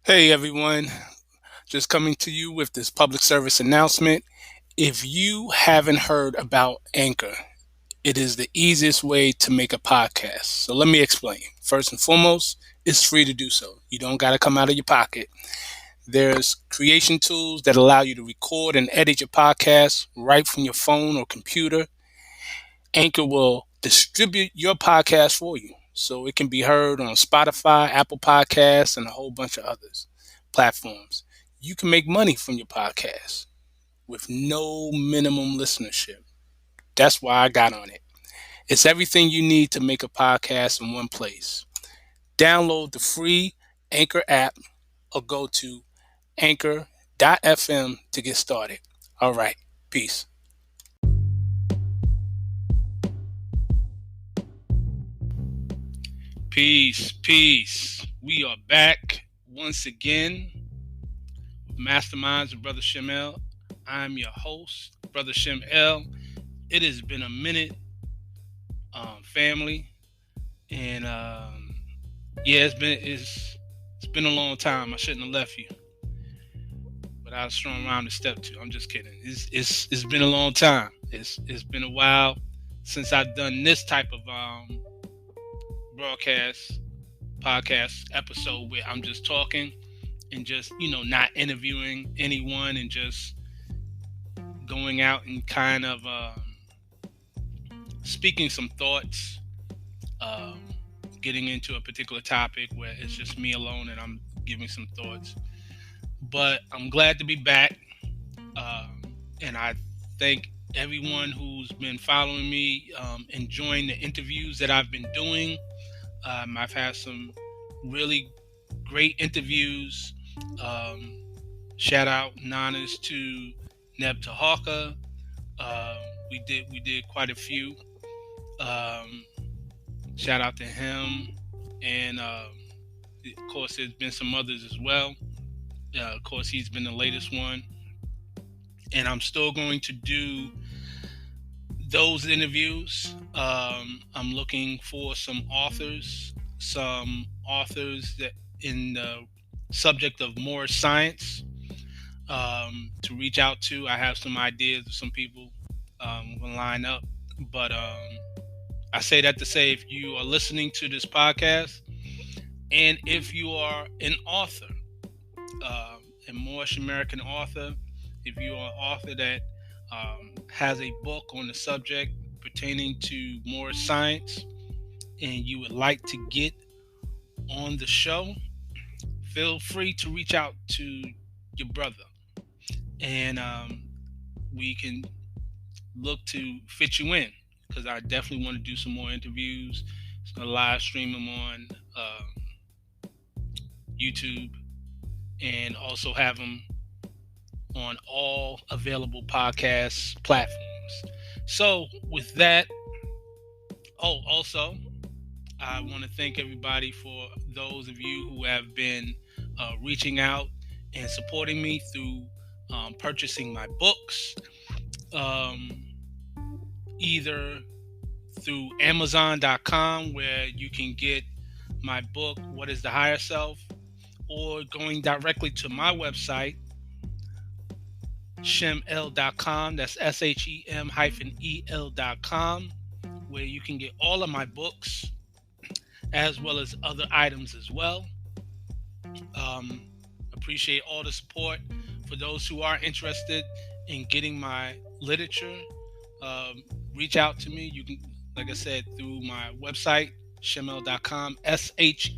Hey everyone, just coming to you with this public service announcement. If you haven't heard about Anchor, it is the easiest way to make a podcast. So let me explain. First and foremost, it's free to do so. You don't got to come out of your pocket. There's creation tools that allow you to record and edit your podcast right from your phone or computer. Anchor will distribute your podcast for you so it can be heard on Spotify, Apple Podcasts, and a whole bunch of others platforms. You can make money from your podcast with no minimum listenership. That's why I got on it. It's everything you need to make a podcast in one place. Download the free Anchor app or go to anchor.fm to get started. All right, peace. Peace, peace. We are back once again. Masterminds of Brother Shem. I'm your host, Brother Shem. It has been a minute, family, and yeah, it's been a long time. I shouldn't have left you, but I was strung around to step two. I'm just kidding. It's been a long time. It's been a while since I've done this type of broadcast podcast episode where I'm just talking and just not interviewing anyone and just going out and kind of speaking some thoughts, getting into a particular topic where it's just me alone and I'm giving some thoughts. But I'm glad to be back, and I thank everyone who's been following me, enjoying the interviews that I've been doing. I've had some really great interviews. Shout out Nanas to Neb Tahaka. We did quite a few. Shout out to him, and of course there's been some others as well. Of course he's been the latest one, and I'm still going to do those interviews. I'm looking for some authors that in the subject of Moor science, to reach out to. I have some ideas of some people will line up, but I say that to say, if you are listening to this podcast, and if you are an author, a Moorish American author, if you are an author that has a book on the subject pertaining to Moor science, and you would like to get on the show, feel free to reach out to your brother, and we can look to fit you in, because I definitely want to do some more interviews. It's going to live stream them on YouTube, and also have them on all available podcast platforms. So with that, also, I want to thank everybody for those of you who have been reaching out and supporting me through purchasing my books, either through Amazon.com, where you can get my book, What is the Higher Self, or going directly to my website, sheml.com. That's SHEM-EL.com, where you can get all of my books as well as other items as well. Appreciate all the support. For those who are interested in getting my literature, reach out to me. You can, like I said, through my website, sheml.com, SHEM-EL.com.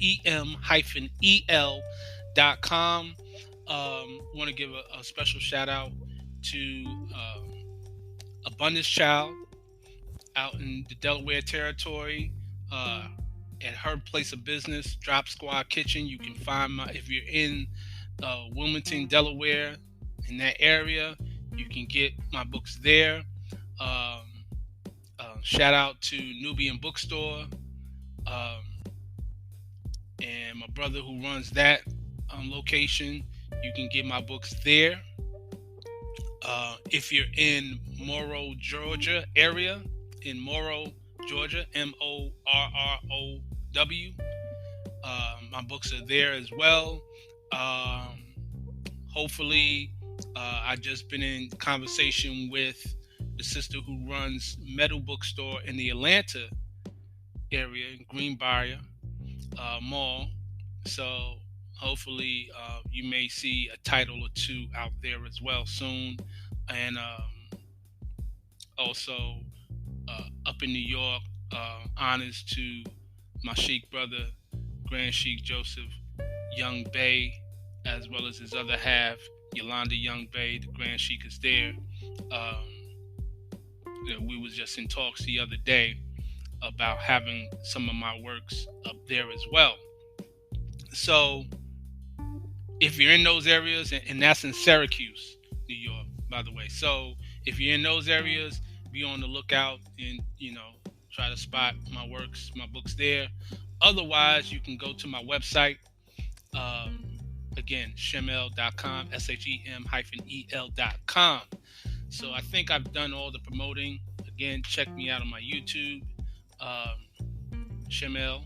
Want to give a special shout out to Abundance Child out in the Delaware territory, at her place of business, Drop Squad Kitchen. You can find if you're in Wilmington, Delaware, in that area, you can get my books there. Shout out to Nubian Bookstore, and my brother who runs that location. You can get my books there. If you're in Morrow, Georgia area, in Morrow, Georgia, Morrow, my books are there as well. Hopefully, I just been in conversation with the sister who runs Metal Bookstore in the Atlanta area, in Greenbrier Mall. So hopefully, you may see a title or two out there as well soon. And also up in New York, honors to my Sheik brother, Grand Sheik Joseph Young Bey, as well as his other half, Yolanda Young Bey. The Grand Sheik is there. We was just in talks the other day about having some of my works up there as well. So if you're in those areas, and that's in Syracuse, New York, by the way. So if you're in those areas, be on the lookout and, try to spot my works, my books there. Otherwise, you can go to my website. Again, shemel.com, SHEM-EL.com. So I think I've done all the promoting. Again, check me out on my YouTube, Shemel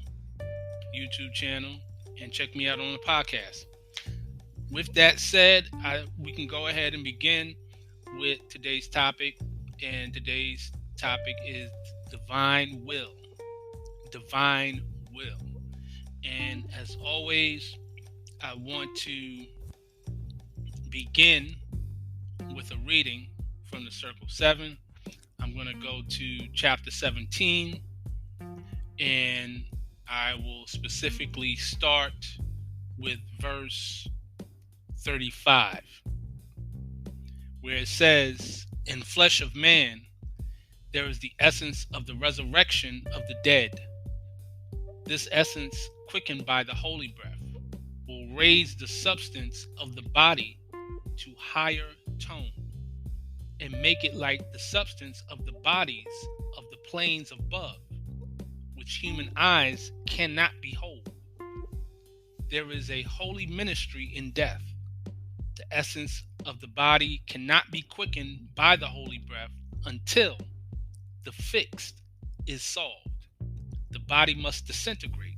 YouTube channel, and check me out on the podcast. With that said, we can go ahead and begin with today's topic. And today's topic is divine will. Divine will. And as always, I want to begin with a reading from the Circle 7. I'm going to go to chapter 17, and I will specifically start with verse 35, where it says, "In flesh of man, there is the essence of the resurrection of the dead. This essence, quickened by the holy breath, will raise the substance of the body to higher tone and make it like the substance of the bodies of the planes above, which human eyes cannot behold. There is a holy ministry in death. The essence of the body cannot be quickened by the holy breath until the fixed is solved. The body must disintegrate,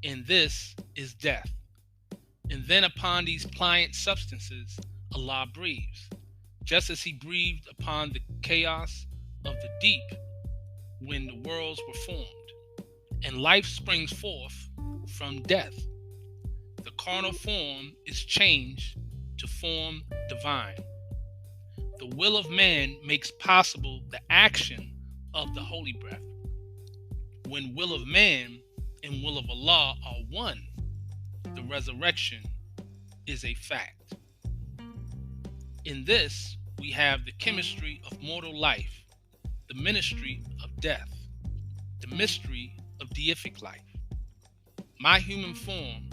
and this is death. And then upon these pliant substances, Allah breathes, just as He breathed upon the chaos of the deep when the worlds were formed, and life springs forth from death. The carnal form is changed to form divine. The will of man makes possible the action of the holy breath. When will of man and will of Allah are one, the resurrection is a fact. In this, we have the chemistry of mortal life, the ministry of death, the mystery of deific life. My human form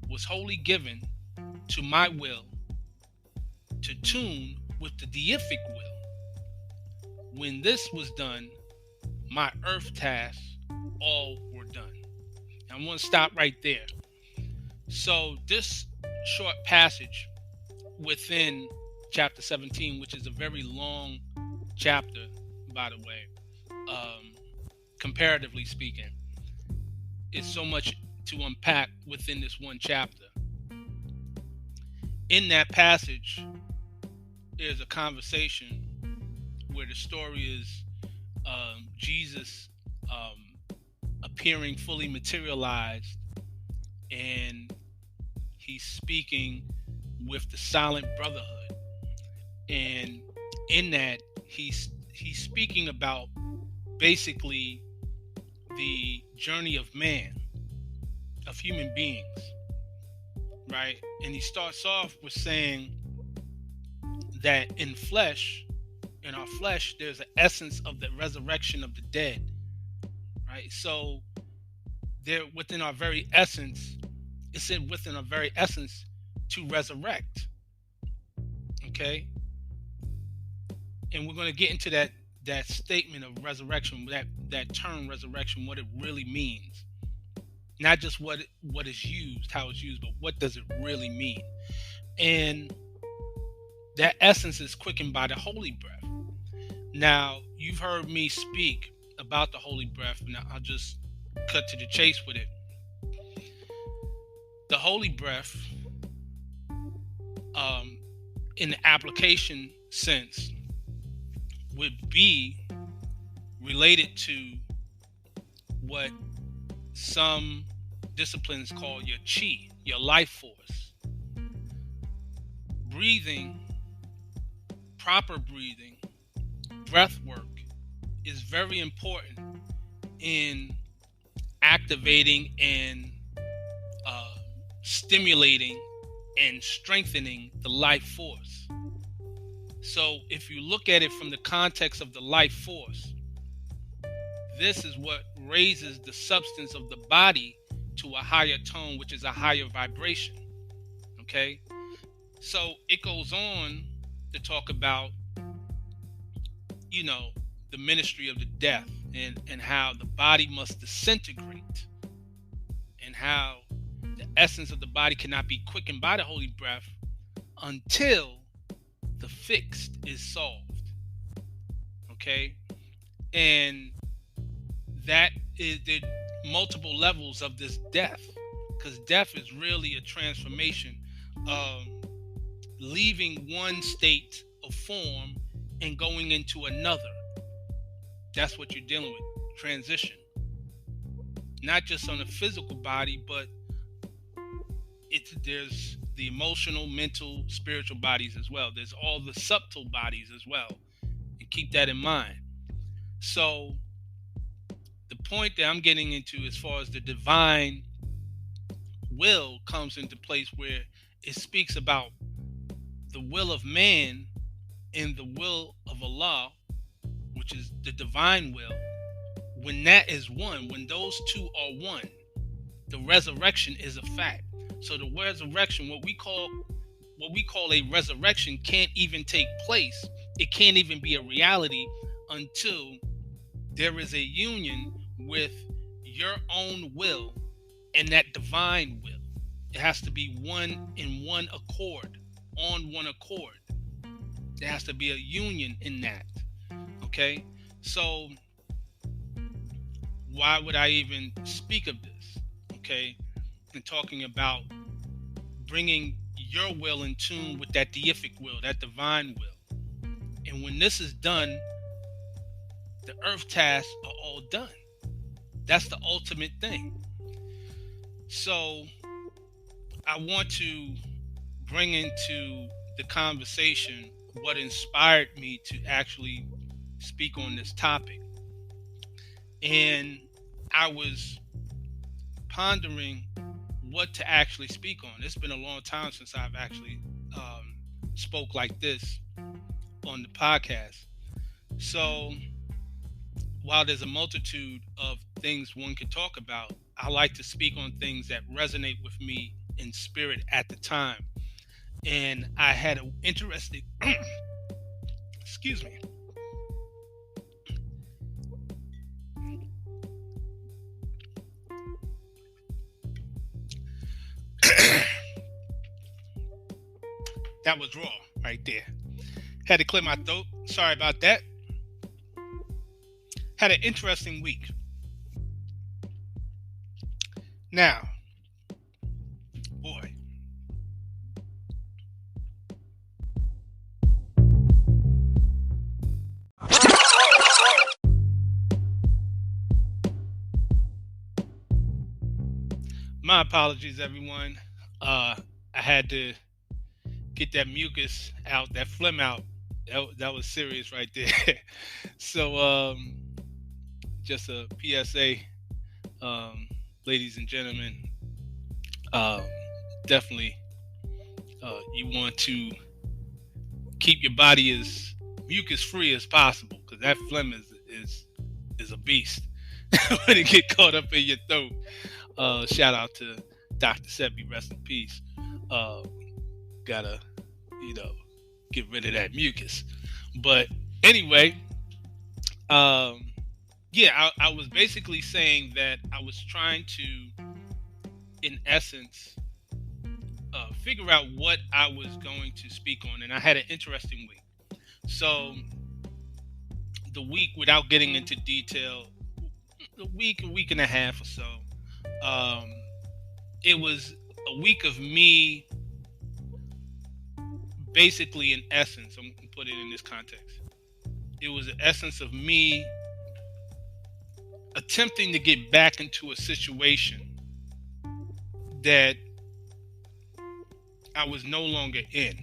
was wholly given to my will to tune with the deific will. When this was done, my earth tasks all were done." I'm going to stop right there. So this short passage within chapter 17, which is a very long chapter, by the way, comparatively speaking, is so much to unpack within this one chapter. In that passage, there's a conversation where the story is Jesus appearing fully materialized, and he's speaking with the silent brotherhood. And in that, he's speaking about basically the journey of man, of human beings, right? And he starts off with saying that in our flesh, there's an essence of the resurrection of the dead, right? So there, within our very essence, it's within our very essence to resurrect, okay? And we're going to get into that statement of resurrection, that term resurrection, what it really means. Not just what is used, how it's used, but what does it really mean? And that essence is quickened by the holy breath. Now, you've heard me speak about the holy breath, and I'll just cut to the chase with it. The holy breath in the application sense would be related to what some disciplines call your chi, your life force. Breathing, proper breathing, breath work is very important in activating and stimulating and strengthening the life force. So if you look at it from the context of the life force, this is what raises the substance of the body to a higher tone, which is a higher vibration. Okay? So it goes on to talk about, the ministry of the death and how the body must disintegrate and how the essence of the body cannot be quickened by the holy breath until the fixed is solved. Okay? And that is the multiple levels of this death, because death is really a transformation of leaving one state of form and going into another. That's what you're dealing with, transition. Not just on the physical body, but there's the emotional, mental, spiritual bodies as well. There's all the subtle bodies as well. And keep that in mind. So the point that I'm getting into as far as the divine will comes into place, where it speaks about the will of man and the will of Allah, which is the divine will. When that is one, when those two are one, the resurrection is a fact. So the resurrection, what we call a resurrection, can't even take place. It can't even be a reality until there is a union with your own will and that divine will. It has to be one in one accord, on one accord. There has to be a union in that. Okay? So why would I even speak of this? Okay? And talking about bringing your will in tune with that deific will, that divine will. And when this is done, the earth tasks are all done. That's the ultimate thing. So I want to bring into the conversation what inspired me to actually speak on this topic. And I was pondering what to actually speak on. It's been a long time since I've actually spoke like this on the podcast. So while there's a multitude of things one could talk about, I like to speak on things that resonate with me in spirit at the time. And I had an interesting excuse me. That was raw right there. Had to clear my throat. Sorry about that. Had an interesting week. Now, boy. My apologies, everyone. I had to get that mucus out, that phlegm out. That was serious right there. So, just a PSA, ladies and gentlemen, definitely you want to keep your body as mucus free as possible, because that phlegm is a beast when it get caught up in your throat. Shout out to Dr. Sebi, rest in peace. Gotta, get rid of that mucus. But anyway, I was basically saying that I was trying to, in essence, figure out what I was going to speak on, and I had an interesting week. So the week, without getting into detail, a week and a half or so, it was a week of me basically, in essence, I'm going to put it in this context. It was an essence of me attempting to get back into a situation that I was no longer in.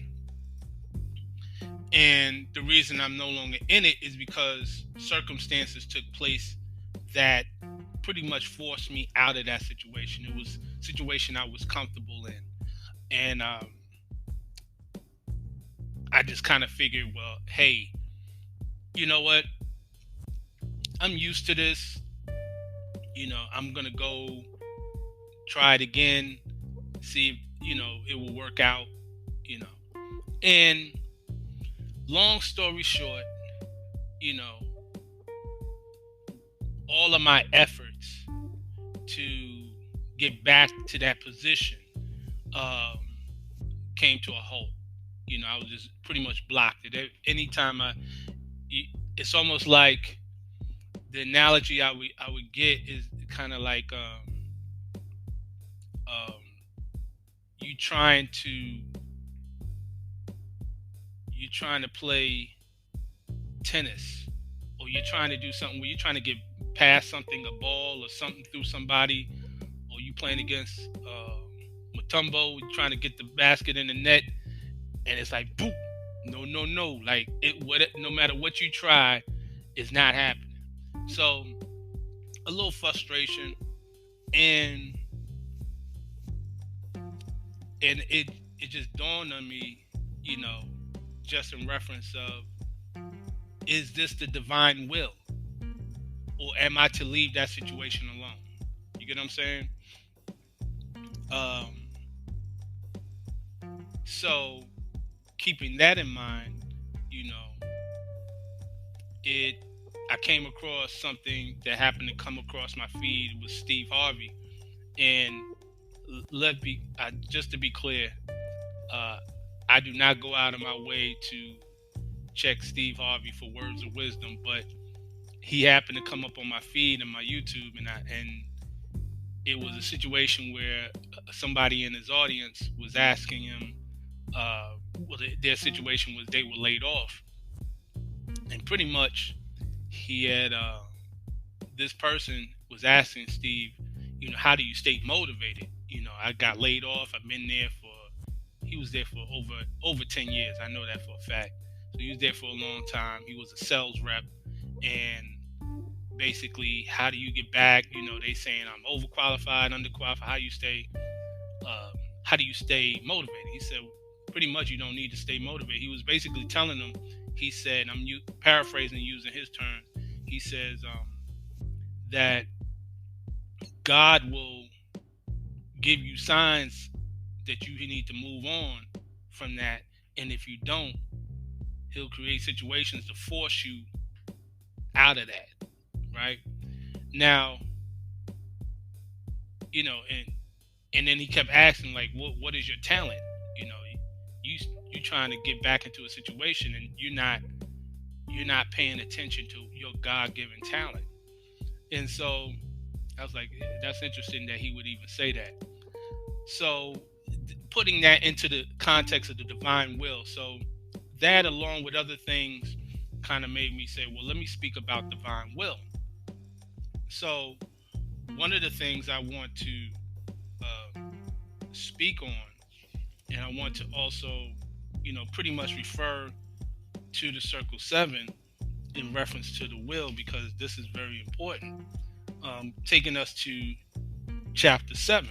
And the reason I'm no longer in it is because circumstances took place that pretty much forced me out of that situation. It was a situation I was comfortable in. And I just kind of figured, well, hey, you know what? I'm used to this. I'm going to go try it again, see if, it will work out, And long story short, all of my efforts to get back to that position came to a halt. I was just pretty much blocked. Anytime it's almost like the analogy I would get is kind of like you trying to play tennis, or you're trying to do something where you're trying to get past something, a ball or something through somebody, or you playing against Mutombo, you're trying to get the basket in the net, and it's like boom, no, like no matter what you try, it's not happening. So a little frustration, and it just dawned on me, just in reference of, is this the divine will, or am I to leave that situation alone? You get what I'm saying? So keeping that in mind, I came across something that happened to come across my feed with Steve Harvey, and just to be clear, I do not go out of my way to check Steve Harvey for words of wisdom, but he happened to come up on my feed and my YouTube, and it was a situation where somebody in his audience was asking him, their situation was they were laid off, and pretty much he had this person was asking Steve, how do you stay motivated? I got laid off. He was there for over 10 years. I know that for a fact. So he was there for a long time. He was a sales rep, and basically, how do you get back? They saying I'm overqualified, underqualified. How do you stay motivated? He said, pretty much you don't need to stay motivated. He was basically telling them, he said, I'm paraphrasing using his terms. He says that God will give you signs that you need to move on from that, and if you don't, he'll create situations to force you out of that, right? Now, and then he kept asking, like, what is your talent? You trying to get back into a situation, and you're not paying attention to your God-given talent. And so I was like, that's interesting that he would even say that. So putting that into the context of the divine will, so that along with other things kind of made me say, well, let me speak about divine will. So one of the things I want to speak on, and I want to also, pretty much refer to the Circle 7 in reference to the will, because this is very important. Taking us to chapter 7,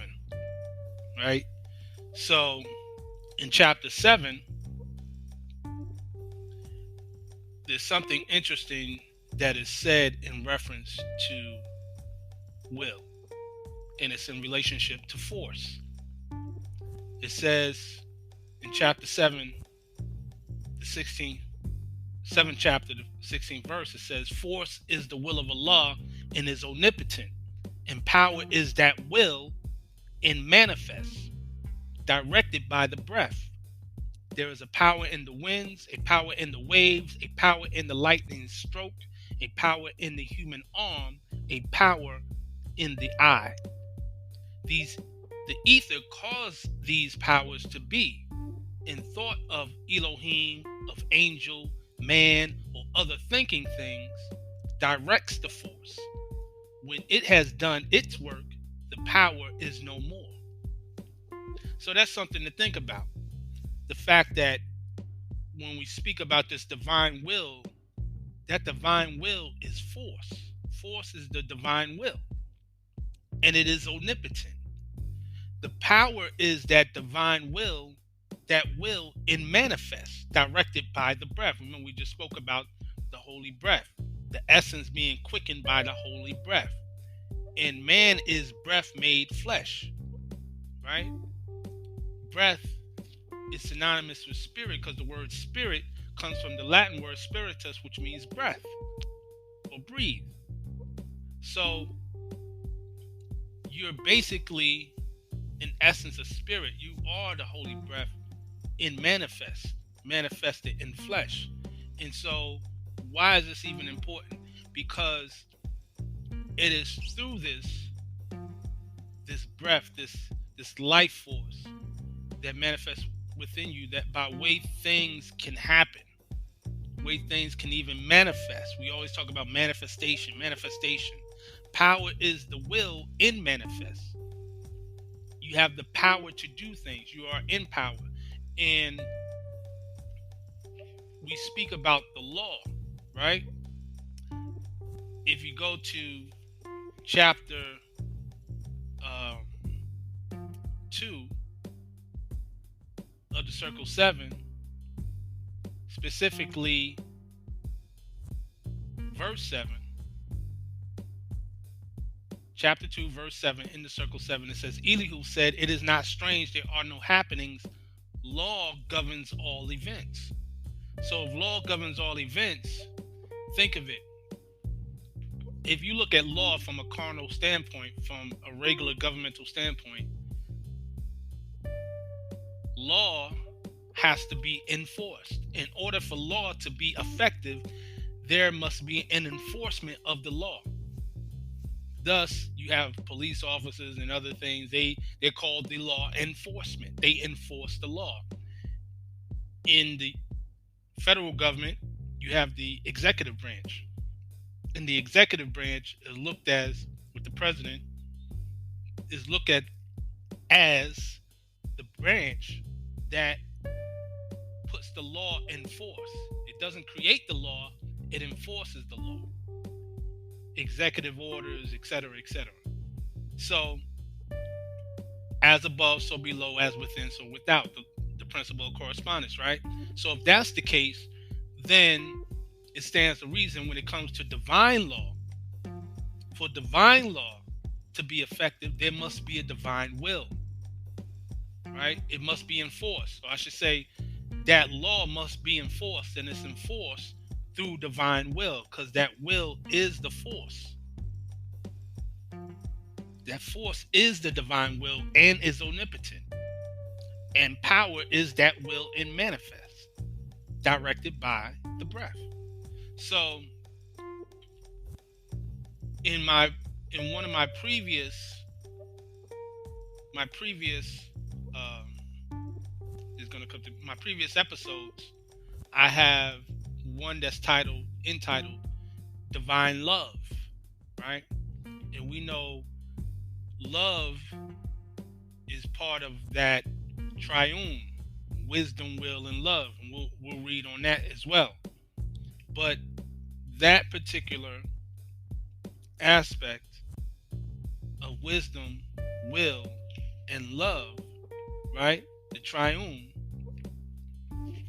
right? So in chapter 7, there's something interesting that is said in reference to will, and it's in relationship to force. It says in chapter 7, the 7th chapter, the 16th verse, it says, force is the will of Allah and is omnipotent, and power is that will and manifest, directed by the breath. There is a power in the winds, a power in the waves, a power in the lightning stroke, a power in the human arm, a power in the eye. The ether caused these powers to be, and thought of Elohim, of angel, man, or other thinking things directs the force. When it has done its work, the power is no more. So that's something to think about. The fact that when we speak about this divine will, that divine will is force. Force is the divine will, and it is omnipotent. The power is that divine will, that will in manifest, directed by the breath. Remember, we just spoke about the holy breath, the essence being quickened by the holy breath. And man is breath made flesh, right? Breath is synonymous with spirit because the word spirit comes from the Latin word spiritus, which means breath or breathe. So you're basically, in essence, a spirit. You are the holy breath in manifested in flesh. And so why is this even important? Because it is through this breath, this life force that manifests within you, that by way things can happen, way things can even manifest. We always talk about manifestation. Power is the will in manifest. You have the power to do things. You are in power. And we speak about the law, right? If you go to chapter 2 of the Circle 7, specifically verse 7, chapter 2, verse 7, in the Circle 7, it says, Elihu said, "It is not strange, there are no happenings. Law governs all events." So if law governs all events, think of it. If you look at law from a carnal standpoint, from a regular governmental standpoint, law has to be enforced. In order for law to be effective, there must be an enforcement of the law. Thus, you have police officers and other things. They're called the law enforcement. They enforce the law. In the federal government, you have the executive branch. And the executive branch is looked as, with the president, is looked at as the branch that puts the law in force. It doesn't create the law, it enforces the law. Executive orders, etc., etc. So, as above, so below, as within, so without, the principle of correspondence, right? So if that's the case, then it stands to reason when it comes to divine law, for divine law to be effective, there must be a divine will, right? It must be enforced. So I should say that law must be enforced, and it's enforced through divine will, because that will is the force. That force is the divine will and is omnipotent. And power is that will in manifest, directed by the breath. So in one of my previous episodes, I have one that's entitled Divine Love, right? And we know love is part of that triune, wisdom, will, and love. And we'll read on that as well. But that particular aspect of wisdom, will, and love, right? The triune, when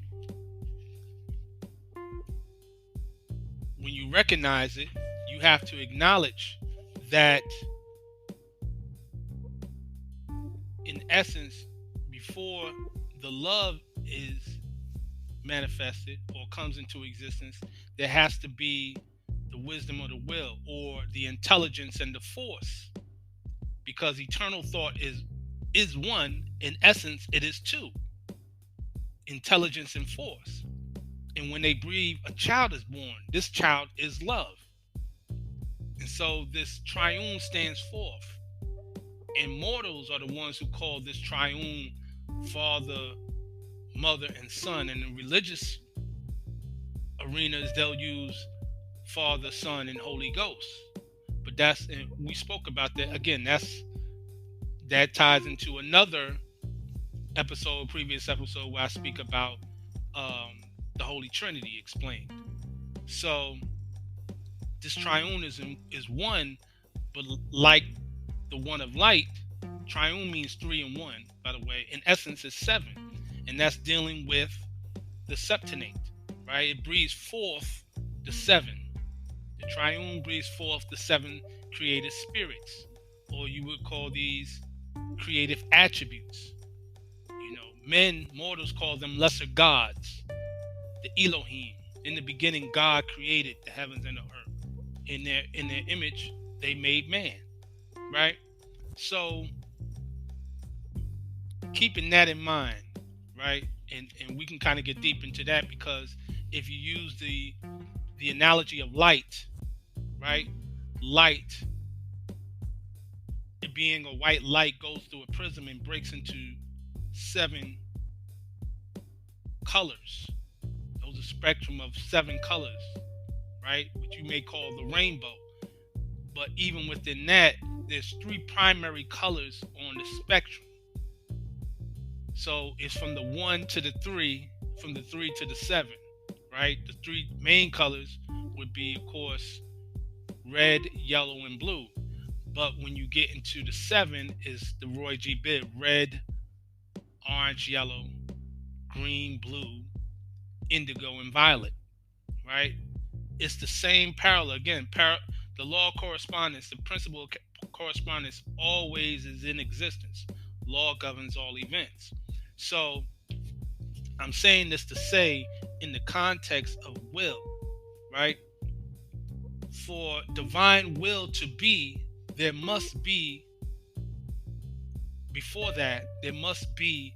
you recognize it, you have to acknowledge that in essence, before the love is manifested or comes into existence, there has to be the wisdom of the will, or the intelligence and the force, because eternal thought is one. In essence, it is two: intelligence and force. And when they breathe, a child is born. This child is love. And so this triune stands forth. And mortals are the ones who call this triune Father, mother and son. And in religious arenas, they'll use Father, Son, and Holy Ghost. But and we spoke about that again. That ties into another previous episode, where I speak about the Holy Trinity explained. So this triunism is one, but like the one of light, triune means 3 in 1, by the way. In essence, it's 7, and that's dealing with the septenate, right? It breathes forth the 7. The triune breathes forth the 7 creative spirits, or you would call these creative attributes. Mortals call them lesser gods, the Elohim. In the beginning, God created the heavens and the earth. In their image, they made man, right? So, keeping that in mind, right? And we can kind of get deep into that, because if you use the analogy of light, right? Light, it being a white light, goes through a prism and breaks into 7 colors. Those are a spectrum of 7 colors, right? Which you may call the rainbow. But even within that, there's 3 primary colors on the spectrum. So it's from the 1 to the 3, from the 3 to the 7, right? The 3 main colors would be, of course, red, yellow, and blue. But when you get into the 7, is the Roy G. Biv: red, orange, yellow, green, blue, indigo, and violet, right? It's the same parallel. Again, the law of correspondence, the principle of correspondence always is in existence. Law governs all events. So I'm saying this to say, in the context of will, right? For divine will to be, there must be, before that, there must be,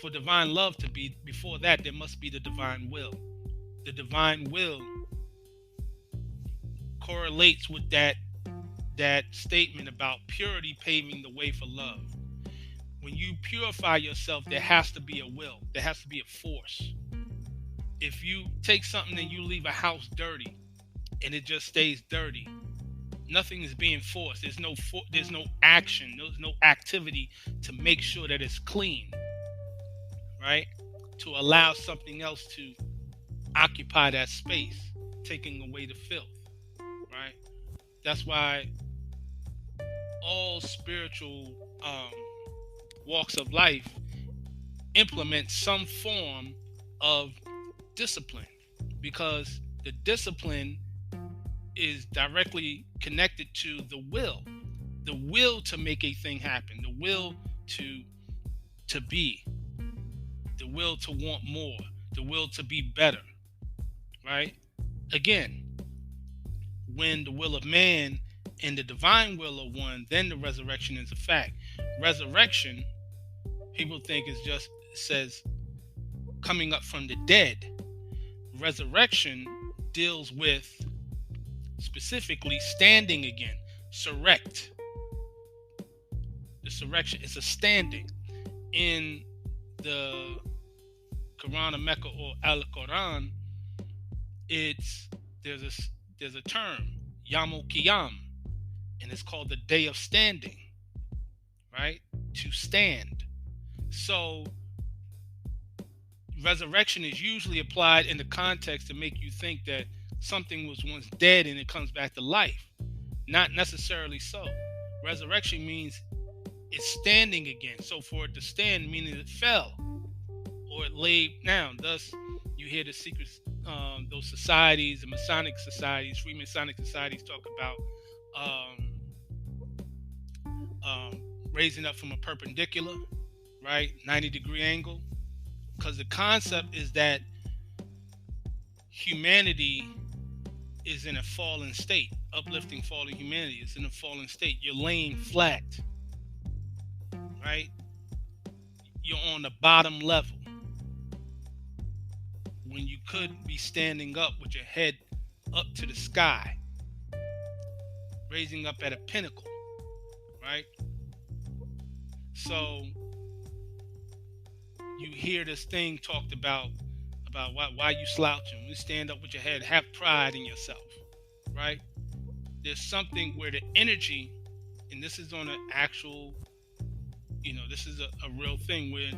for divine love to be, before that, there must be the divine will. The divine will correlates with that statement about purity paving the way for love. When you purify yourself, there has to be a will. There has to be a force. If you take something and you leave a house dirty and it just stays dirty, nothing is being forced. There's no action. There's no activity to make sure that it's clean, right? To allow something else to occupy that space, taking away the filth, right? That's why all spiritual walks of life implement some form of discipline, because the discipline is directly connected to the will to make a thing happen, the will to be, the will to want more, the will to be better, right? Again, when the will of man and the divine will are one, then the resurrection is a fact. Resurrection, people think is just, it says coming up from the dead. Resurrection deals with specifically standing again. Surrect. The surrection is a standing. In the Quran of Mecca, or Al-Quran, there's a term, Yamul Qiyam, and it's called the Day of Standing, right? To stand. So resurrection is usually applied in the context to make you think that something was once dead and it comes back to life. Not necessarily so. Resurrection means it's standing again. So for it to stand, meaning it fell or it laid down. Thus, you hear the secrets, those societies, the Masonic societies, Freemasonic societies talk about raising up from a perpendicular, right, 90-degree angle, because the concept is that humanity is in a fallen state. Uplifting fallen humanity is in a fallen state. You're laying flat, right? You're on the bottom level when you could be standing up with your head up to the sky, raising up at a pinnacle, right? So you hear this thing talked about why you slouching. You stand up with your head, have pride in yourself, right? There's something where the energy, and this is on an actual, this is a real thing where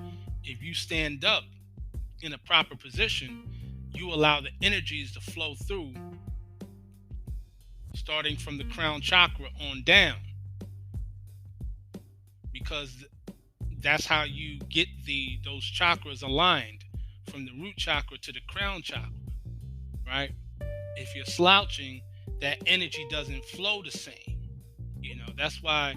if you stand up in a proper position, you allow the energies to flow through, starting from the crown chakra on down, because that's how you get those chakras aligned, from the root chakra to the crown chakra, right? If you're slouching, that energy doesn't flow the same. That's why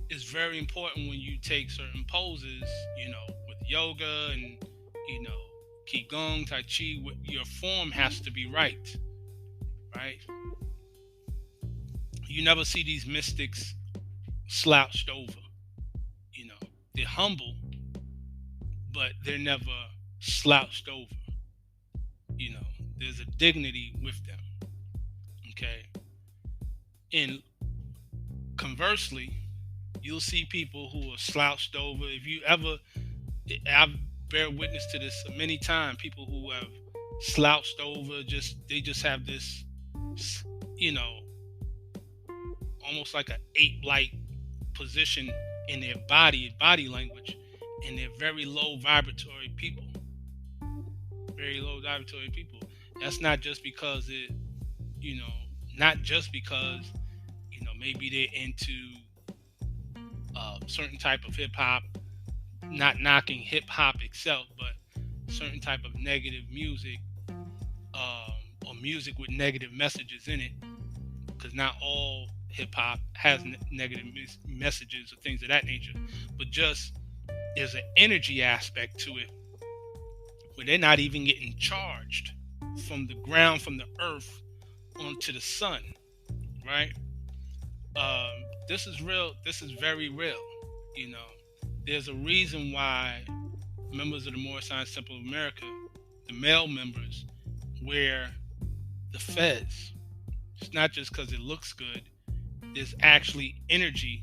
it's very important when you take certain poses, with yoga and, qigong, tai chi, your form has to be right, right? You never see these mystics slouched over. They're humble, but they're never slouched over. There's a dignity with them. Okay. And conversely, you'll see people who are slouched over. I've bear witness to this many times, people who have slouched over, they just have this, almost like an ape-like position in their body language, and they're very low vibratory people. Very low vibratory people. That's not just because maybe they're into certain type of hip hop, not knocking hip hop itself, but certain type of negative music, or music with negative messages in it, because not all hip hop has negative messages or things of that nature, but just there's an energy aspect to it where they're not even getting charged from the ground, from the earth onto the sun, right? This is real. This is very real. There's a reason why members of the Moor Science Temple of America, the male members, wear the fez. It's not just because it looks good. There's actually energy.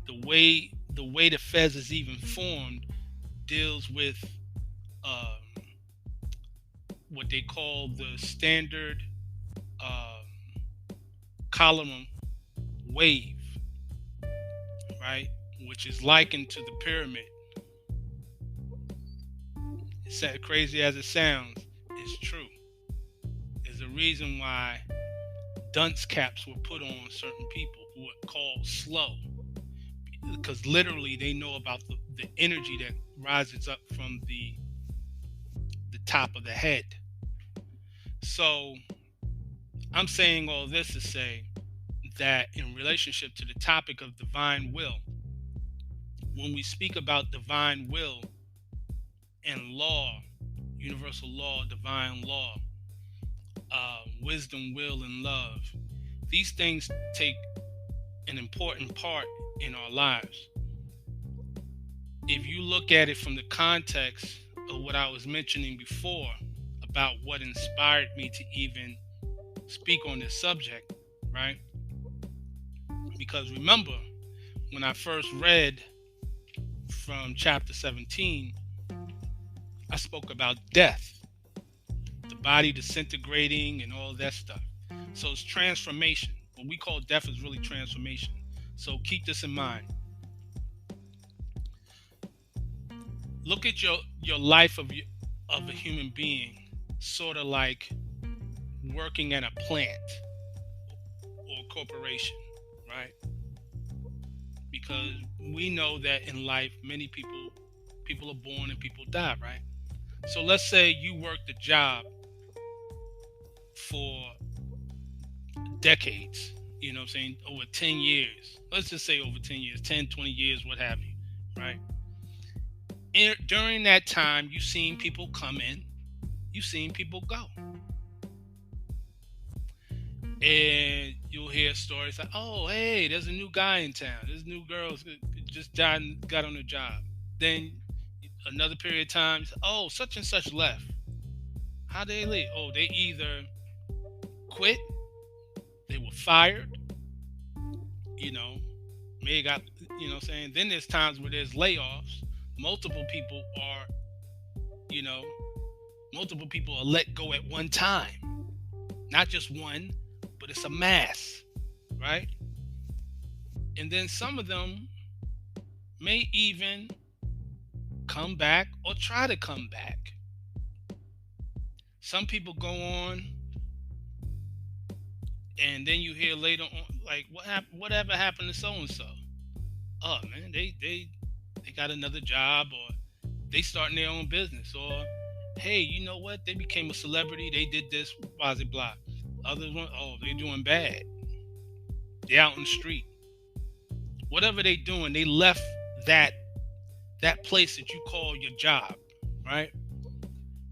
The way the fez is even formed deals with what they call the standard column wave, right? Which is likened to the pyramid. It's crazy as it sounds, it's true. There's a reason why dunce caps were put on certain people who are called slow, because literally they know about the energy that rises up from the top of the head. So I'm saying all this to say that in relationship to the topic of divine will, when we speak about divine will and law, universal law, divine law, wisdom, will, and love, these things take an important part in our lives. If you look at it from the context of what I was mentioning before about what inspired me to even speak on this subject, right? Because remember, when I first read from chapter 17, I spoke about death, the body disintegrating and all that stuff. So it's transformation. What we call death is really transformation. So keep this in mind. Look at your life of a human being sort of like working at a plant or a corporation, right? Because we know that in life, many people are born and people die, right? So let's say you worked a job for decades, you know what I'm saying, over 10 years. Let's just say over 10 years, 10, 20 years, what have you, right? And during that time, you've seen people come in, you've seen people go. And you'll hear stories like, oh, hey, there's a new guy in town. There's new girls just got on the job. Then another period of time, oh, such and such left. How did they leave? Oh, they either quit, they were fired, may got, You know what I'm saying? Then there's times where there's layoffs. Multiple people are, you know, multiple people are let go at one time. Not just one, but it's a mass, right? And then some of them may even come back or try to come back. Some people go on, and then you hear later on, like, whatever happened to so and so? Oh man, they got another job, or they starting their own business, or hey, you know what? They became a celebrity. They did this, blah blah blah. Others one, oh, they're doing bad. They're out in the street. Whatever they doing, they left that place that you call your job, right?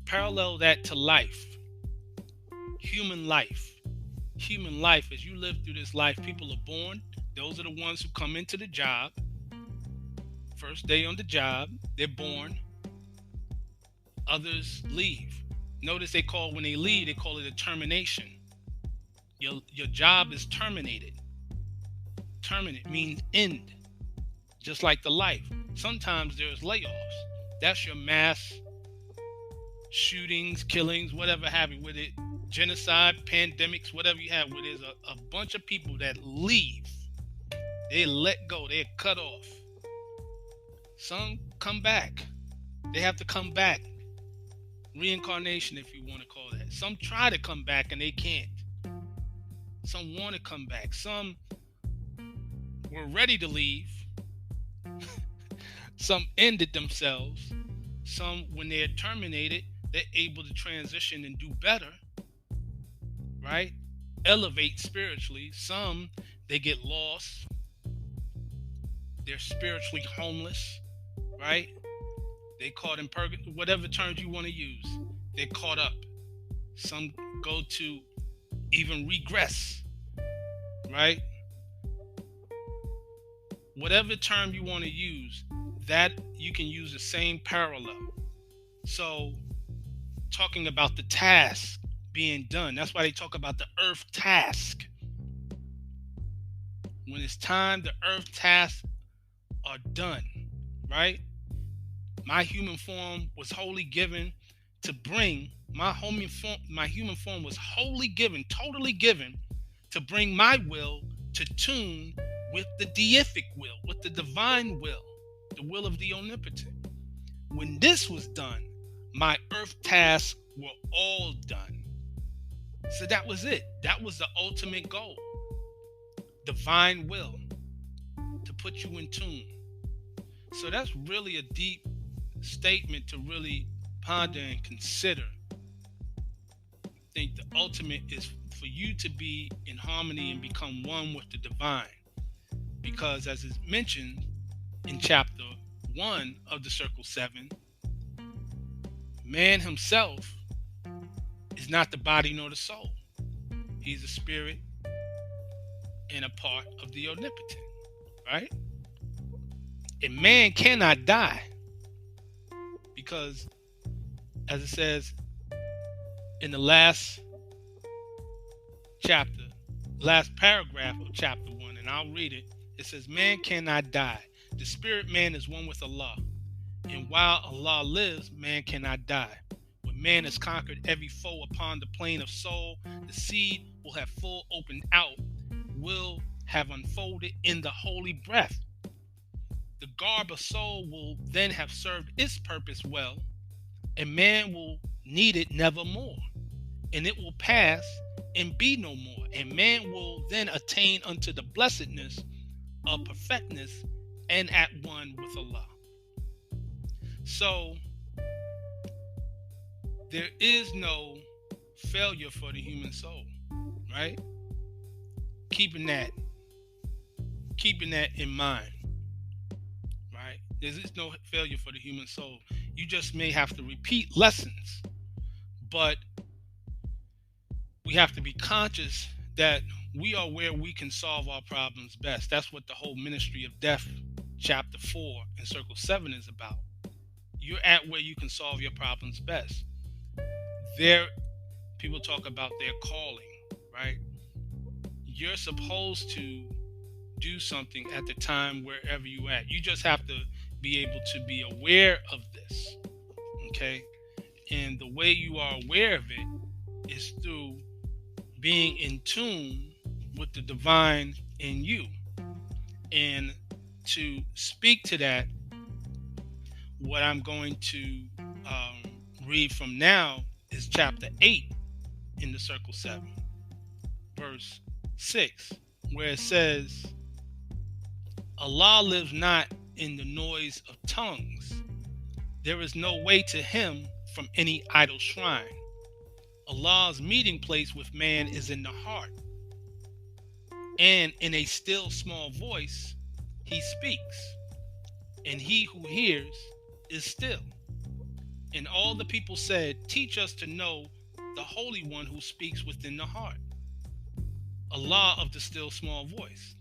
Parallel that to life. Human life. Human life, as you live through this life, people are born. Those are the ones who come into the job. First day on the job, they're born. Others leave. Notice when they leave, they call it a termination. Your job is terminated. Terminate means end. Just like the life. Sometimes there's layoffs. That's your mass shootings, killings, whatever have you with it. Genocide, pandemics, whatever you have, where there's a bunch of people that leave. They let go. They're cut off. Some come back. They have to come back. Reincarnation, if you want to call that. Some try to come back and they can't. Some want to come back. Some were ready to leave. Some ended themselves. Some, when they're terminated, they're able to transition and do better. Right? Elevate spiritually. Some, they get lost. They're spiritually homeless. Right? They caught in purgatory, whatever terms you want to use. They're caught up. Some go to even regress. Right? Whatever term you want to use, that you can use the same parallel. So, talking about the task being done, that's why they talk about the earth task. When it's time, the earth tasks are done, right? My human form was wholly given to bring, my human form was wholly given, totally given to bring my will to tune with the deific will, with the divine will, the will of the omnipotent. When this was done, my earth tasks were all done. So that was it. That was the ultimate goal. Divine will, to put you in tune. So that's really a deep statement to really ponder and consider. I think the ultimate is for you to be in harmony and become one with the divine. Because as is mentioned in chapter 1 of the Circle 7, man himself is not the body nor the soul. He's a spirit and a part of the omnipotent, right? And man cannot die because, as it says in the last chapter, last paragraph of chapter 1, and I'll read it. It says, man cannot die. The spirit man is one with Allah. And while Allah lives, man cannot die. When man has conquered every foe upon the plane of soul, the seed will have full opened out, will have unfolded in the holy breath. The garb of soul will then have served its purpose well, and man will need it nevermore. And it will pass and be no more. And man will then attain unto the blessedness of perfectness and at one with Allah. So there is no failure for the human soul, right? Keeping that in mind, right? There is no failure for the human soul. You just may have to repeat lessons, but we have to be conscious that we are where we can solve our problems best. That's what the whole Ministry of Death, chapter 4 and Circle 7 is about. You're at where you can solve your problems best. People talk about their calling, right? You're supposed to do something at the time wherever you at. You just have to be able to be aware of this. Okay? And the way you are aware of it is through being in tune with the divine in you. And to speak to that, what I'm going to read from now is chapter 8 in the Circle 7, verse 6, where it says, Allah lives not in the noise of tongues. There is no way to him from any idle shrine. Allah's meeting place with man is in the heart. And in a still small voice, he speaks. And he who hears is still. And all the people said, teach us to know the Holy One who speaks within the heart. Allah of the still small voice.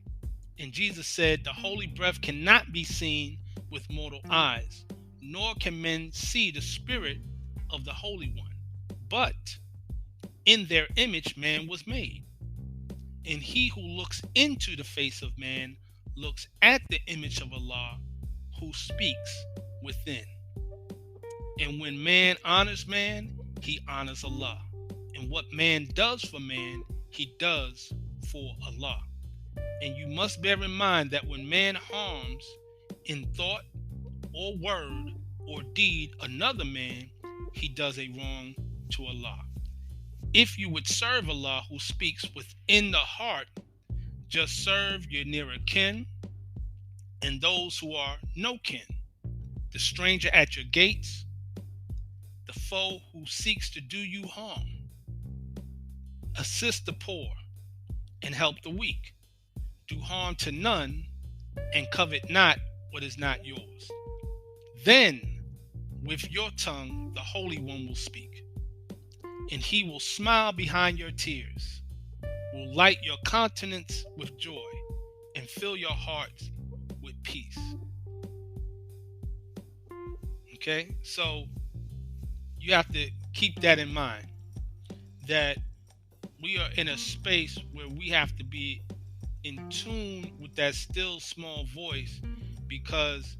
And Jesus said, the holy breath cannot be seen with mortal eyes, nor can men see the spirit of the Holy One. But in their image man was made. And he who looks into the face of man looks at the image of Allah who speaks within. And when man honors man, he honors Allah. And what man does for man, he does for Allah. And you must bear in mind that when man harms in thought or word or deed another man, he does a wrong to Allah. If you would serve Allah who speaks within the heart, just serve your nearer kin and those who are no kin, the stranger at your gates, the foe who seeks to do you harm. Assist the poor and help the weak. Do harm to none and covet not what is not yours. Then with your tongue the Holy One will speak, and he will smile behind your tears, will light your countenance with joy, and fill your hearts with peace. Okay, so you have to keep that in mind, that we are in a space where we have to be in tune with that still small voice, because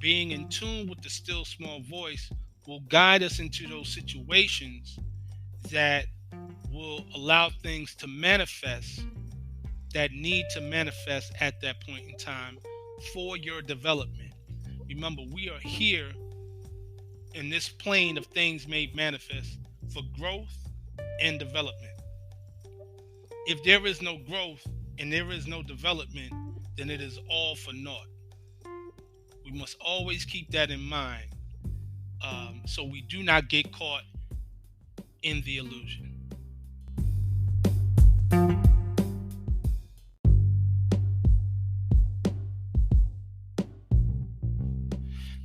being in tune with the still small voice will guide us into those situations that will allow things to manifest that need to manifest at that point in time for your development. Remember, we are here in this plane of things made manifest for growth and development. If there is no growth and there is no development, then it is all for naught. We must always keep that in mind, so we do not get caught in the illusion.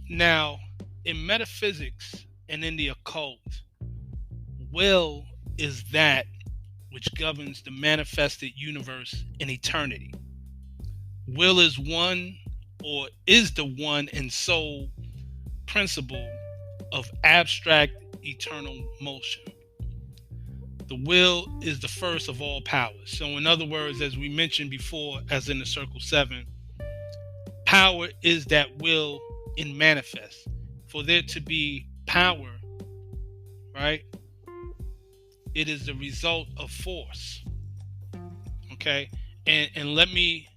Now, in metaphysics and in the occult, will is that which governs the manifested universe in eternity. Will is one, or is the one and sole principle of abstract eternal motion. The will is the first of all powers. So in other words, as we mentioned before, as in the Circle 7, power is that will in manifest. For there to be power, right, it is the result of force. Okay, and let me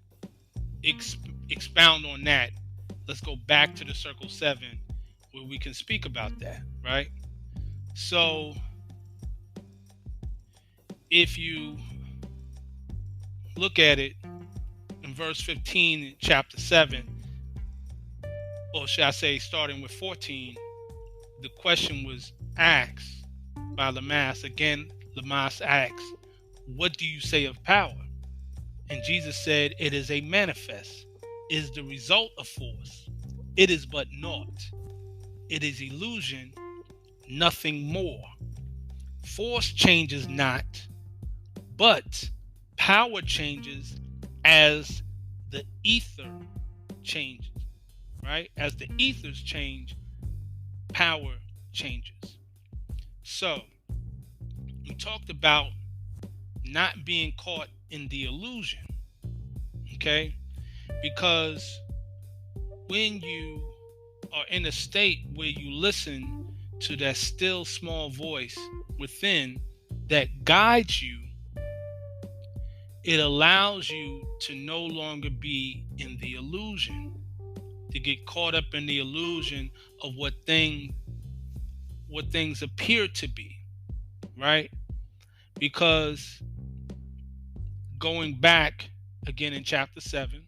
expound on that. Let's go back to the Circle 7 where we can speak about that, right? So if you look at it in verse 15 in chapter 7, or should I say starting with 14, the question was asked by Lamas. Again, Lamas asks, what do you say of power? And Jesus said, it is a manifest, is the result of force. It is but naught. It is illusion, nothing more. Force changes not, but power changes as the ether changes, right? As the ethers change, power changes. So, we talked about not being caught in the illusion, okay? Because when you are in a state where you listen to that still small voice within that guides you, it allows you to no longer be in the illusion, to get caught up in the illusion of what things appear to be, right? Because going back again in chapter 7,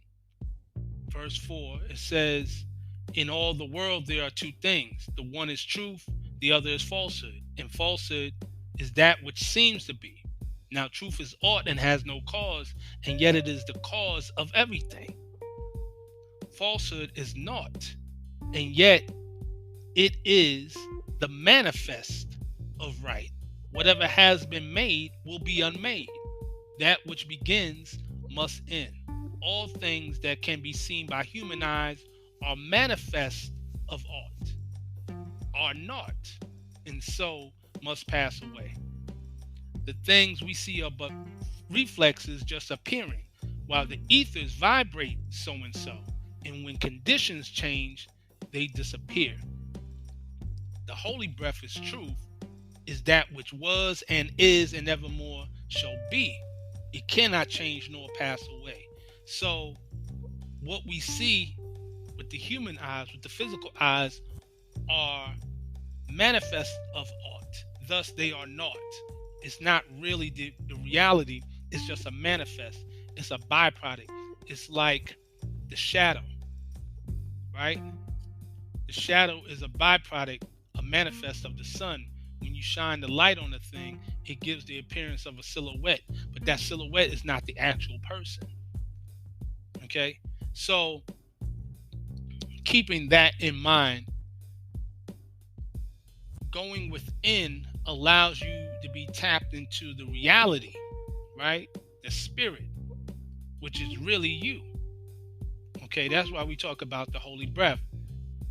verse 4, it says, in all the world there are two things. The one is truth, the other is falsehood. And falsehood is that which seems to be. Now, truth is aught and has no cause, and yet it is the cause of everything. Falsehood is naught, and yet it is the manifest of right. Whatever has been made will be unmade. That which begins must end. All things that can be seen by human eyes are manifest of aught, are not, and so must pass away. The things we see are but reflexes just appearing, while the ethers vibrate so and so, and when conditions change, they disappear. The holy breath is truth, is that which was and is and evermore shall be. It cannot change nor pass away. So what we see with the human eyes, with the physical eyes, are manifest of aught. Thus they are naught. It's not really the reality. It's just a manifest. It's a byproduct. It's like the shadow, right? The shadow is a byproduct, a manifest of the sun. When you shine the light on the thing, it gives the appearance of a silhouette, but that silhouette is not the actual person. Okay? So, keeping that in mind, going within allows you to be tapped into the reality, right? The spirit, which is really you. Okay, that's why we talk about the holy breath.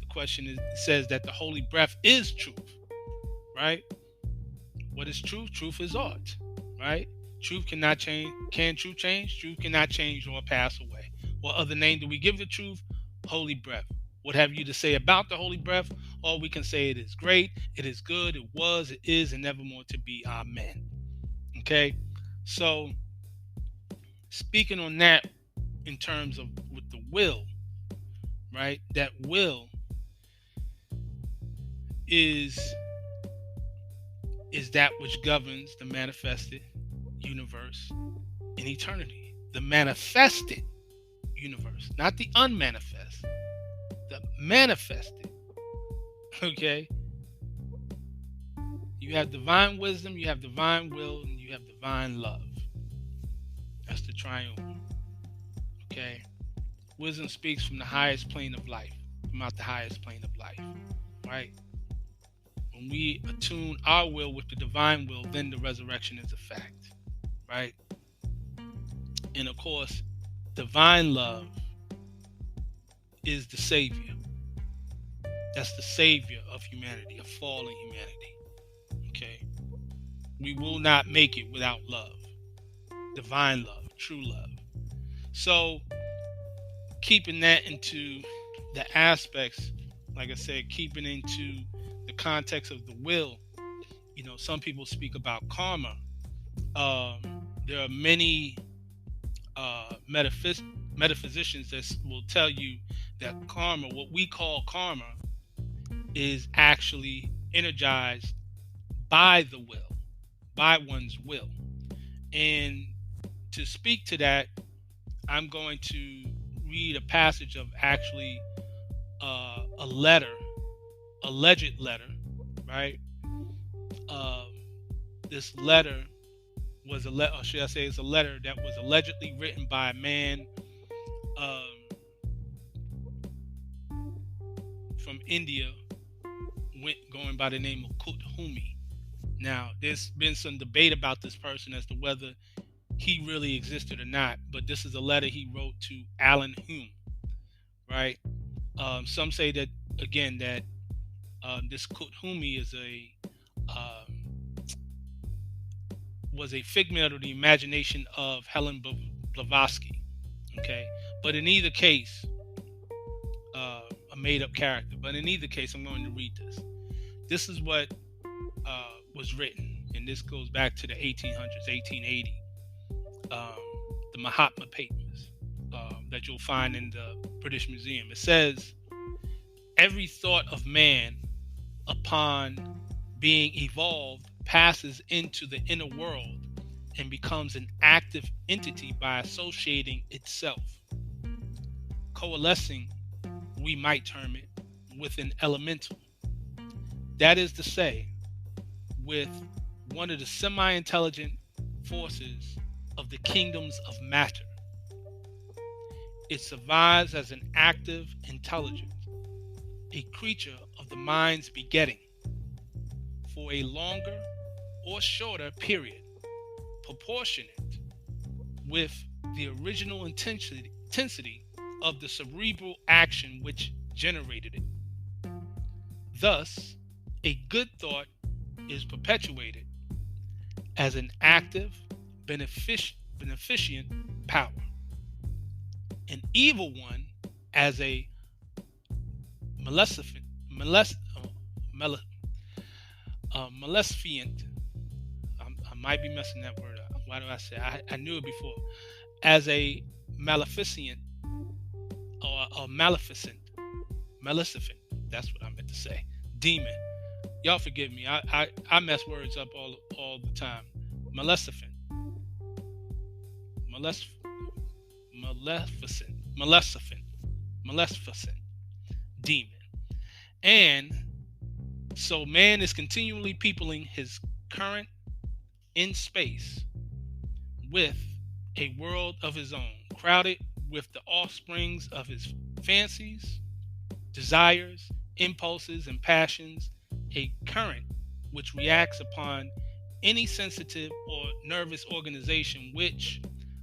The question is, says that the holy breath is truth, right? What is truth? Truth is aught, right? Truth cannot change. Can truth change? Truth cannot change or pass away. What other name do we give the truth? Holy breath. What have you to say about the holy breath? All we can say, it is great, it is good, it was, it is, and nevermore to be. Amen. Okay? So, speaking on that in terms of with the will, right? That will is that which governs the manifested universe in eternity. The manifested universe, not the unmanifest. The manifested. Okay? You have divine wisdom, you have divine will, and you have divine love. That's the triune. Okay? Wisdom speaks from the highest plane of life, from out the highest plane of life. Right? When we attune our will with the divine will, then the resurrection is a fact. Right? And of course, divine love is the savior. That's the savior of humanity, of fallen humanity. Okay? We will not make it without love. Divine love, true love. So, keeping that into the aspects, like I said, keeping into the context of the will, some people speak about karma. There are many metaphysicians that will tell you that karma, what we call karma, is actually energized by the will, by one's will. And to speak to that, I'm going to read a passage of actually a letter, alleged letter, right? This letter was or should I say it's a letter that was allegedly written by a man from India, going by the name of Kuthumi. Now, there's been some debate about this person as to whether he really existed or not, but this is a letter he wrote to Alan Hume, right? Some say that, again, that this Kuthumi is was a figment of the imagination of Helen Blavatsky, okay? But in either case, a made-up character. But in either case, I'm going to read this. This is what was written, and this goes back to the 1800s, 1880. The Mahatma Papers that you'll find in the British Museum. It says, every thought of man upon being evolved passes into the inner world and becomes an active entity by associating itself, coalescing, we might term it, with an elemental. That is to say, with one of the semi-intelligent forces of the kingdoms of matter. It survives as an active intelligence, a creature of the mind's begetting, for a longer or shorter period, proportionate with the original intensity of the cerebral action which generated it. Thus, a good thought is perpetuated as an active, beneficent power. An evil one as a maleficent. I might be messing that word up. Why do I say? I knew it before. As a maleficent or a maleficent. That's what I meant to say. Demon. Y'all forgive me. I mess words up all the time. Maleficent. Maleficent. Demon. And so man is continually peopling his current in space with a world of his own, crowded with the offsprings of his fancies, desires, impulses, and passions, a current which reacts upon any sensitive or nervous organization which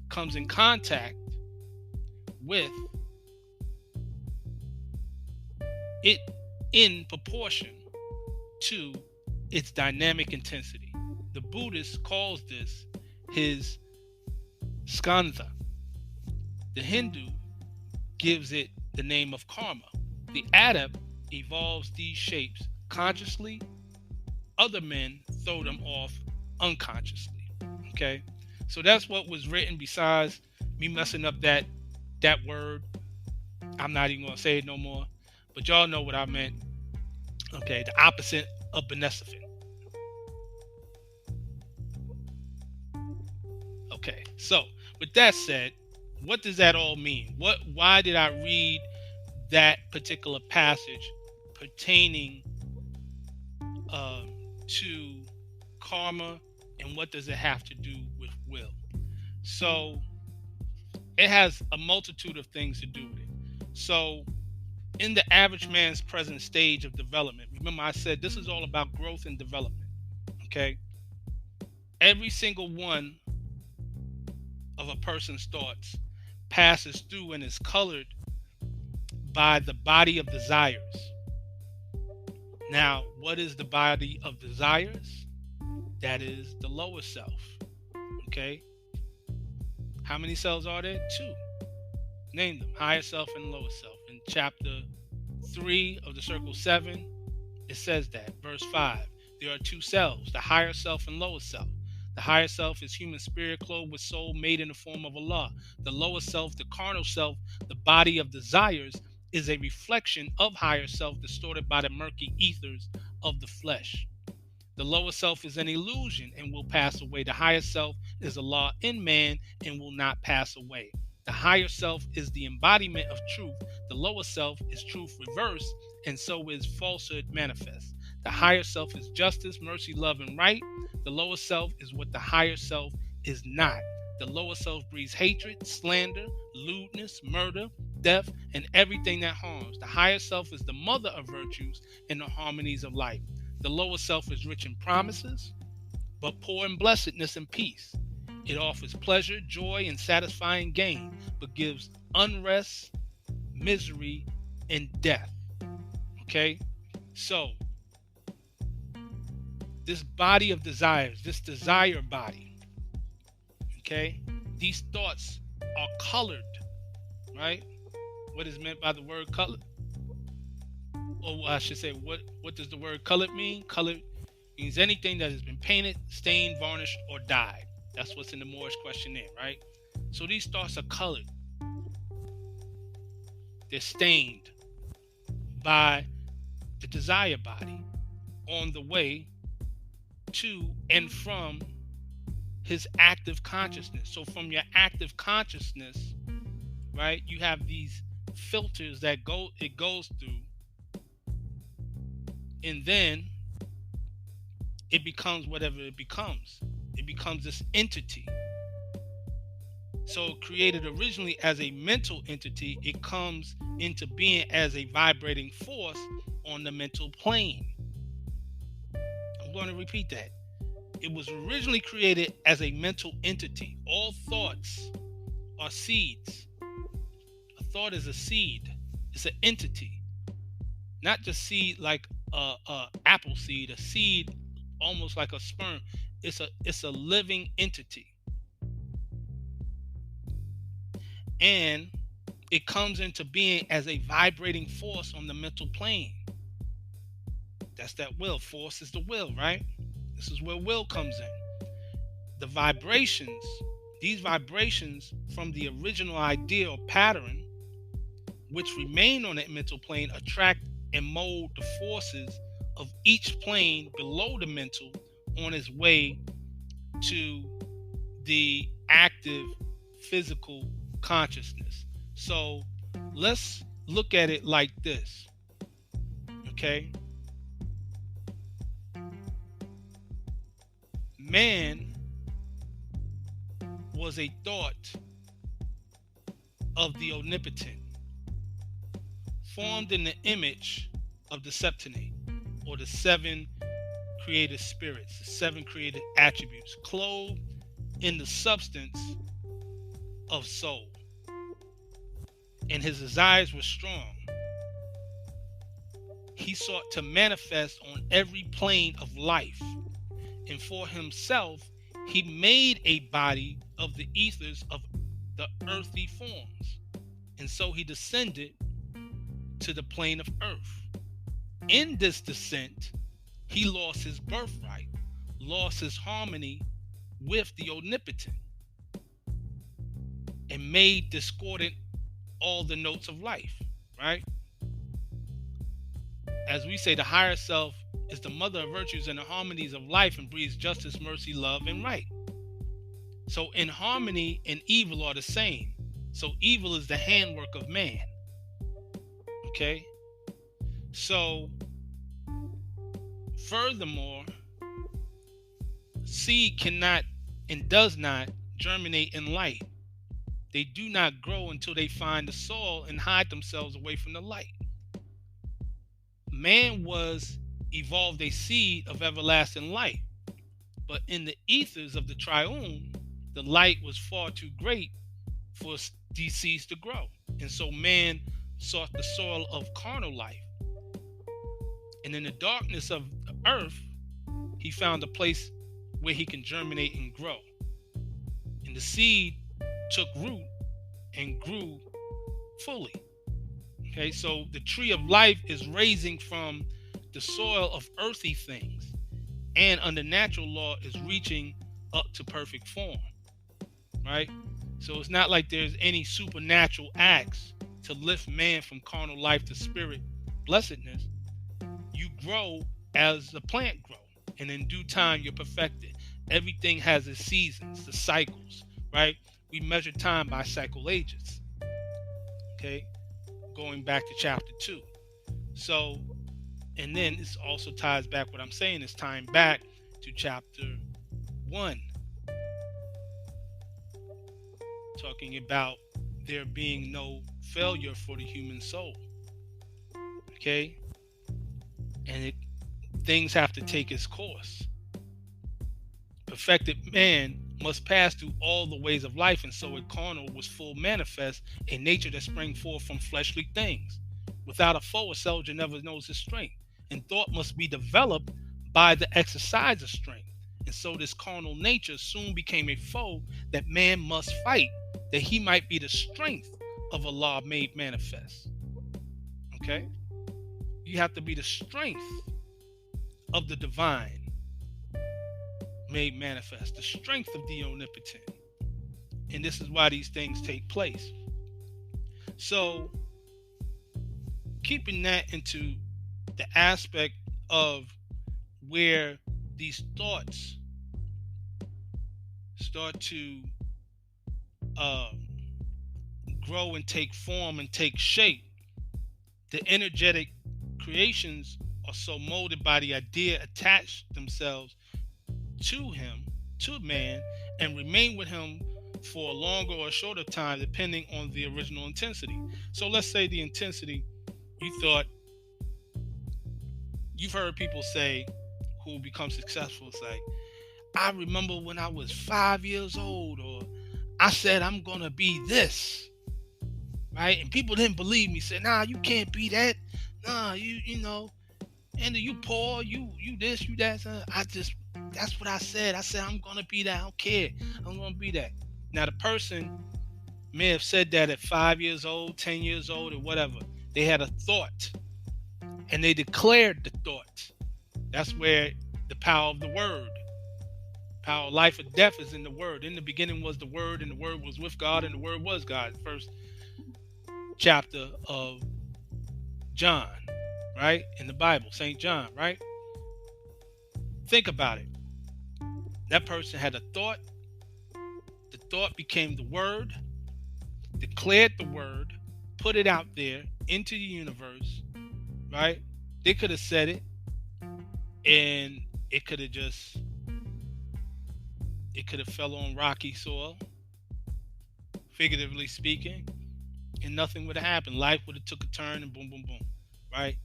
comes in contact with it in proportion to its dynamic intensity. The Buddhist calls this his skandha. The Hindu gives it the name of karma. The adept evolves these shapes consciously. Other men throw them off unconsciously. Okay? So that's what was written. Besides me messing up that word, I'm not even going to say it no more. But y'all know what I meant. Okay, the opposite of beneficent. Okay, so with that said, what does that all mean? Why did I read that particular passage pertaining to karma, and what does it have to do with will? So it has a multitude of things to do with it. So in the average man's present stage of development, remember I said this is all about growth and development. Okay, every single one of a person's thoughts passes through and is colored by the body of desires. Now, what is the body of desires? That is the lower self. Okay? How many cells are there? 2. Name them. Higher self and lower self. In chapter 3 of the Circle 7, it says that. Verse 5. There are 2 selves, the higher self and lower self. The higher self is human spirit clothed with soul made in the form of Allah. The lower self, the carnal self, the body of desires, is a reflection of higher self distorted by the murky ethers of the flesh. The lower self is an illusion and will pass away. The higher self is Allah in man and will not pass away. The higher self is the embodiment of truth. The lower self is truth reversed, and so is falsehood manifest. The higher self is justice, mercy, love, and right. The lower self is what the higher self is not. The lower self breeds hatred, slander, lewdness, murder, death, and everything that harms. The higher self is the mother of virtues and the harmonies of life. The lower self is rich in promises, but poor in blessedness and peace. It offers pleasure, joy, and satisfying gain, but gives unrest, misery, and death. Okay? So, this body of desires, this desire body, okay? These thoughts are colored right? What is meant by the word color? Or I should say, what does the word colored mean? Colored means anything that has been painted, stained, varnished, or dyed. That's what's in the Moorish questionnaire, right? So these thoughts are colored. They're stained by the desire body on the way to and from his active consciousness. So from your active consciousness, right, you have these filters that it goes through, and then it becomes whatever it becomes. It becomes this entity. So created originally as a mental entity, it comes into being as a vibrating force on the mental plane. I'm going to repeat that. It was originally created as a mental entity. All thoughts are seeds. A thought is a seed. It's an entity. Not just seed like a apple seed, a seed almost like a sperm. It's a living entity. And it comes into being as a vibrating force on the mental plane. That's that will. Force is the will, right? This is where will comes in. The vibrations, these vibrations from the original idea or pattern, which remain on that mental plane, attract and mold the forces of each plane below the mental on its way to the active physical consciousness. So let's look at it like this. Okay? Man was a thought of the omnipotent, formed in the image of the septonate, or the seven created spirits, the seven created attributes, clothed in the substance of soul. And his desires were strong. He sought to manifest on every plane of life. And for himself, he made a body of the ethers of the earthly forms. And so he descended to the plane of earth. In this descent, he lost his birthright, lost his harmony with the omnipotent, and made discordant all the notes of life, right? As we say, the higher self is the mother of virtues and the harmonies of life, and breeds justice, mercy, love, and right. So in harmony and evil are the same. So evil is the handwork of man. Okay? So furthermore, seed cannot and does not germinate in light. They do not grow until they find the soil and hide themselves away from the light. Man was evolved a seed of everlasting light, but in the ethers of the triune, the light was far too great for these seeds to grow. And so man sought the soil of carnal life. And in the darkness of the earth, he found a place where he can germinate and grow. And the seed took root and grew fully. Okay, so the tree of life is raising from the soil of earthy things, and under natural law is reaching up to perfect form, right? So it's not like there's any supernatural acts to lift man from carnal life to spirit blessedness. You grow as the plant grows, and in due time you're perfected. Everything has its seasons, the cycles, right? We measure time by cycle ages. Okay, going back to chapter 2. So, and then this also ties back what I'm saying is tying back to chapter 1, talking about there being no failure for the human soul. Okay, and things have to take its course. Perfected man must pass through all the ways of life, and so it carnal was full manifest, a nature that sprang forth from fleshly things. Without a foe, a soldier never knows his strength, and thought must be developed by the exercise of strength. And so this carnal nature soon became a foe that man must fight, that he might be the strength of Allah made manifest. Okay? You have to be the strength of the divine made manifest, the strength of the omnipotent. And this is why these things take place. So, keeping that into the aspect of where these thoughts start to grow and take form and take shape, the energetic creations are so molded by the idea attach themselves to him, to man, and remain with him for a longer or a shorter time depending on the original intensity. So let's say the intensity you thought, you've heard people say who become successful say, I remember when I was 5 years old, or I said I'm gonna be this, right? And people didn't believe me, said, nah, you can't be that. Nah, you know, and you poor, you this, you that. That's what I said. I said I'm gonna be that. I don't care. I'm gonna be that. Now the person may have said that at 5 years old, 10 years old, or whatever. They had a thought, and they declared the thought. That's where the power of the word, power of life or death, is in the word. In the beginning was the word, and the word was with God, and the word was God. First chapter of John, right? In the Bible, St. John, right? Think about it. That person had a thought. The thought became the word, declared the word, put it out there into the universe, right? They could have said it, and it could have fell on rocky soil, figuratively speaking, and nothing would have happened. Life would have took a turn and boom, boom, boom, right?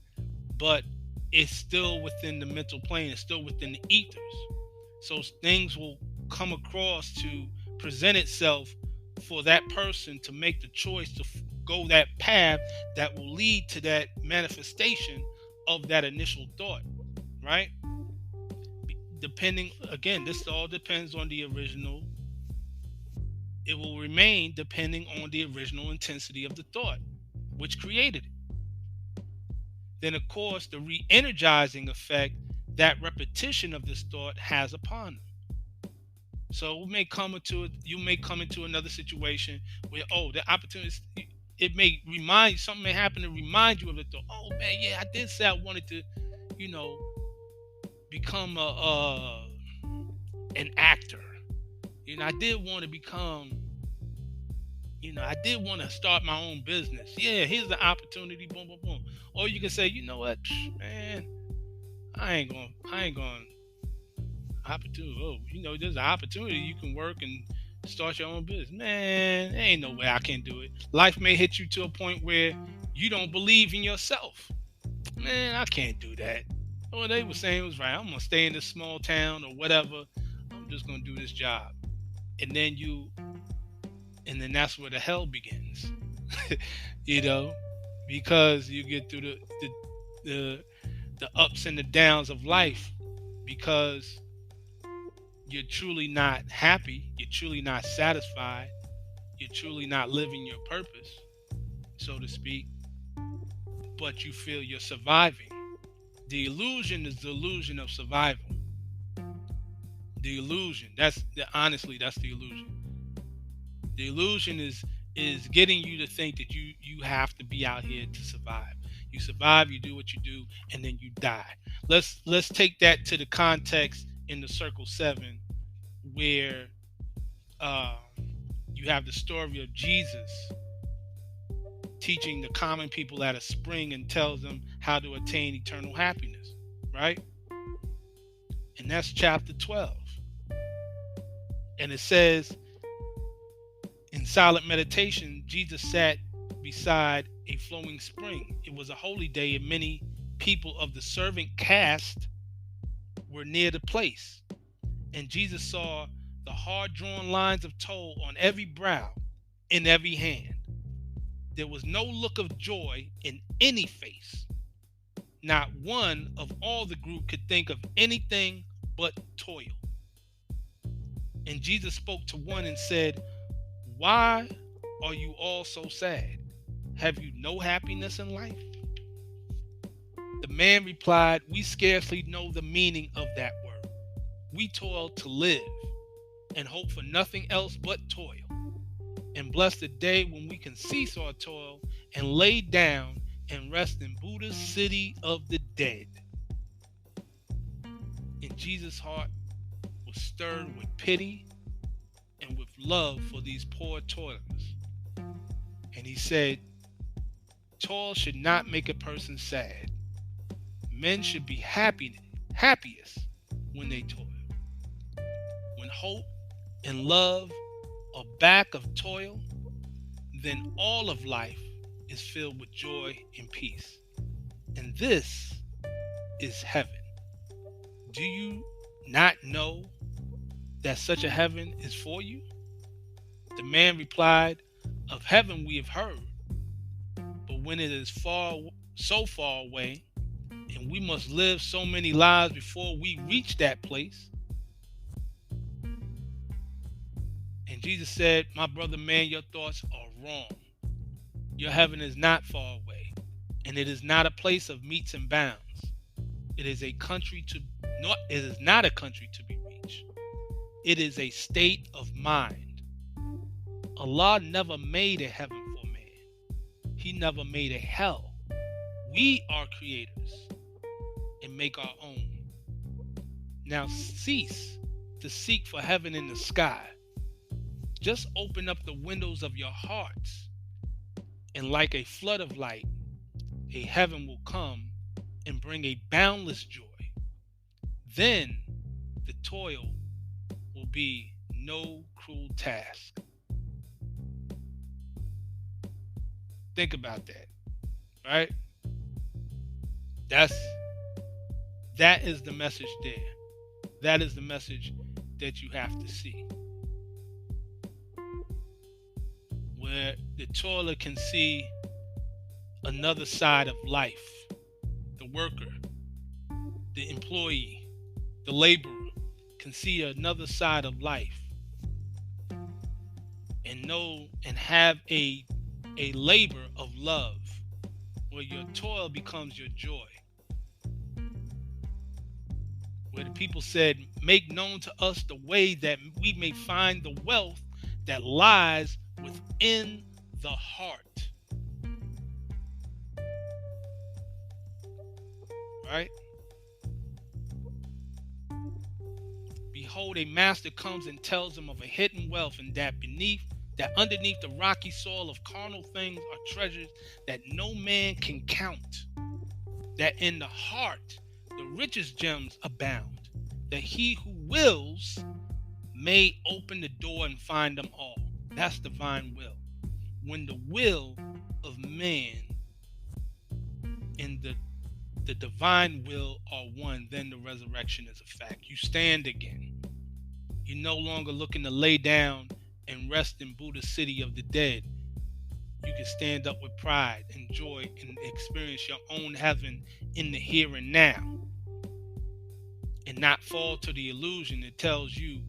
But it's still within the mental plane. It's still within the ethers. So things will come across to present itself for that person to make the choice to go that path that will lead to that manifestation of that initial thought, right? Depending, again, this all depends on the original. It will remain depending on the original intensity of the thought, which created it. Then, of course, the re-energizing effect that repetition of this thought has upon them. So you may come into another situation where, the opportunity, it may remind you, something may happen to remind you of the thought. Oh man, yeah, I did say I wanted to, become an actor. I did want to become, I did want to start my own business. Yeah, here's the opportunity, boom, boom, boom. Or you can say, you know what, man, I ain't going opportunity. There's an opportunity. You can work and start your own business. Man, there ain't no way I can do it. Life may hit you to a point where you don't believe in yourself. Man, I can't do that. What they were saying was right. I'm going to stay in this small town or whatever. I'm just going to do this job. And then that's where the hell begins. Because you get through the ups and the downs of life, because you're truly not happy, you're truly not satisfied, you're truly not living your purpose, so to speak, but you feel you're surviving. The illusion is the illusion of survival. The illusion, honestly, that's the illusion. The illusion is getting you to think that you have to be out here to survive. You survive, you do what you do, and then you die. Let's take that to the context in the Circle 7, where you have the story of Jesus teaching the common people at a spring and tells them how to attain eternal happiness, right? And that's chapter 12. And it says, in silent meditation, Jesus sat beside a flowing spring. It was a holy day, and many people of the servant caste were near the place. And Jesus saw the hard-drawn lines of toil on every brow, in every hand. There was no look of joy in any face. Not one of all the group could think of anything but toil. And Jesus spoke to one and said, Why are you all so sad? Have you no happiness in life? The man replied, we scarcely know the meaning of that word. We toil to live and hope for nothing else but toil. And bless the day when we can cease our toil and lay down and rest in Buddha's city of the dead. And Jesus' heart was stirred with pity and with love for these poor toilers. And he said, toil should not make a person sad. Men should be happiest when they toil. When hope and love are back of toil, then all of life is filled with joy and peace. And this is heaven. Do you not know that such a heaven is for you? The man replied, of heaven we have heard, but when it is so far away, and we must live so many lives before we reach that place. And Jesus said, my brother man, your thoughts are wrong. Your heaven is not far away, and it is not a place of metes and bounds. It is not a country to be reached. It is a state of mind. Allah never made a heaven for man. He never made a hell. We are creators and make our own. Now cease to seek for heaven in the sky. Just open up the windows of your hearts, and like a flood of light, a heaven will come and bring a boundless joy. Then the toil will be no cruel task. Think about that, right? That is the message there. That is the message that you have to see. Where the toiler can see another side of life. The worker, the employee, the laborer can see another side of life. And know and have a labor of love where your toil becomes your joy. Where the people said, make known to us the way that we may find the wealth that lies within the heart. Right? Behold, a master comes and tells them of a hidden wealth, and that underneath the rocky soil of carnal things are treasures that no man can count. That in the heart the richest gems abound, that he who wills may open the door and find them all. That's divine will. When the will of man and the divine will are one, then the resurrection is a fact. You stand again. You're no longer looking to lay down and rest in Buddha's city of the dead. You can stand up with pride and joy and experience your own heaven in the here and now, and not fall to the illusion that tells you,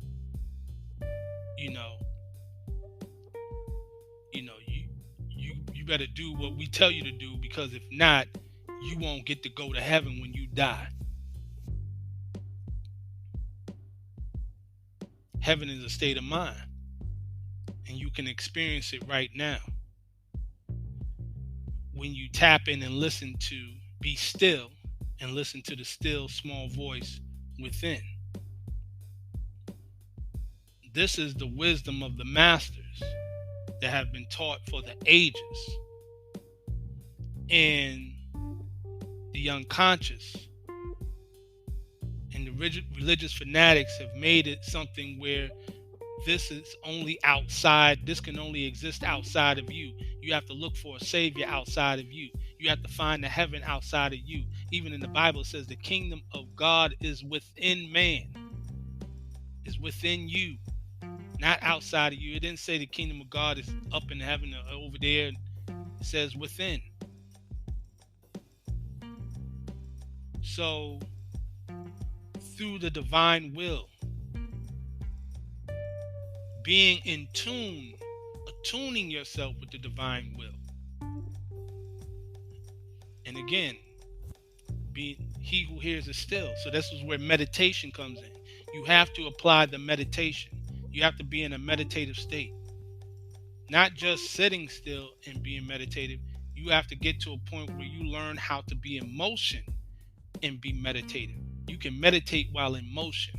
you better do what we tell you to do, because if not, you won't get to go to heaven when you die. Heaven is a state of mind, and you can experience it right now when you tap in and listen to, be still, and listen to the still small voice within. This is the wisdom of the masters that have been taught for the ages. And the unconscious and the religious fanatics have made it something where this is only outside, this can only exist outside of you. You have to look for a savior outside of you. You have to find the heaven outside of you. Even in the Bible, it says the kingdom of God is within man, is within you, not outside of you. It didn't say the kingdom of God is up in heaven or over there. It says within. So, through the divine will, being in tune, tuning yourself with the divine will. And again, be he who hears is still. So this is where meditation comes in. You have to apply the meditation. You have to be in a meditative state. Not just sitting still and being meditative. You have to get to a point where you learn how to be in motion and be meditative. You can meditate while in motion.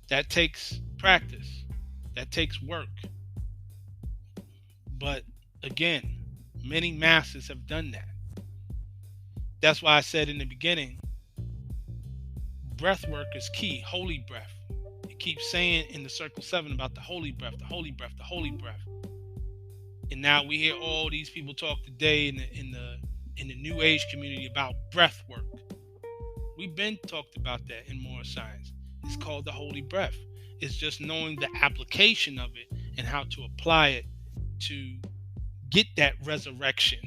That takes practice. That takes work. But again, many masters have done that. That's why I said in the beginning, breath work is key. Holy breath. It keeps saying in the Circle 7 about the holy breath, the holy breath, the holy breath. And now we hear all these people talk today in the New Age community about breath work. We've been talked about that in Moor science. It's called the holy breath. It's just knowing the application of it and how to apply it to get that resurrection,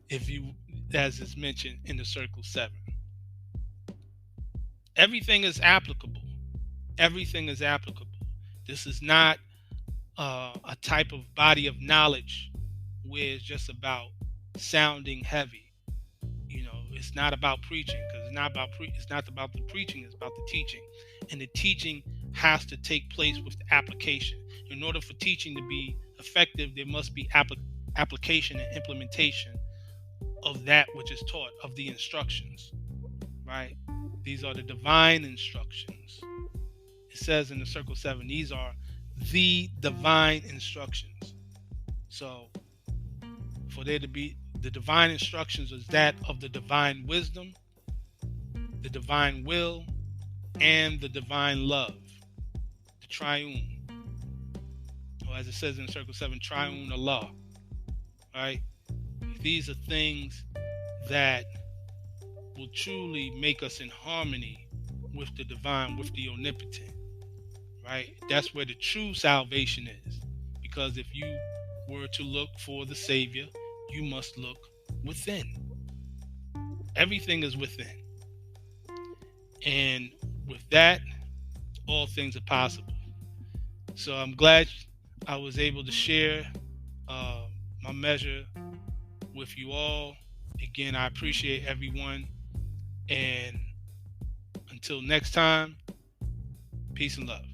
if you, as is mentioned in the Circle 7. Everything is applicable. Everything is applicable. This is not a type of body of knowledge where it's just about sounding heavy. It's not about preaching, because it's not about the preaching, it's about the teaching. And the teaching has to take place with the application. In order for teaching to be effective, there must be application and implementation of that which is taught, of the instructions, right? These are the divine instructions. It says in the Circle 7, these are the divine instructions. So for there to be the divine instructions, is that of the divine wisdom, the divine will, and the divine love, the triune, or as it says in Circle 7, triune Allah, right? These are things that will truly make us in harmony with the divine, with the omnipotent, right? That's where the true salvation is. Because if you were to look for the Savior, you must look within. Everything is within. And with that, all things are possible. So I'm glad I was able to share my measure with you all. Again, I appreciate everyone. And until next time, peace and love.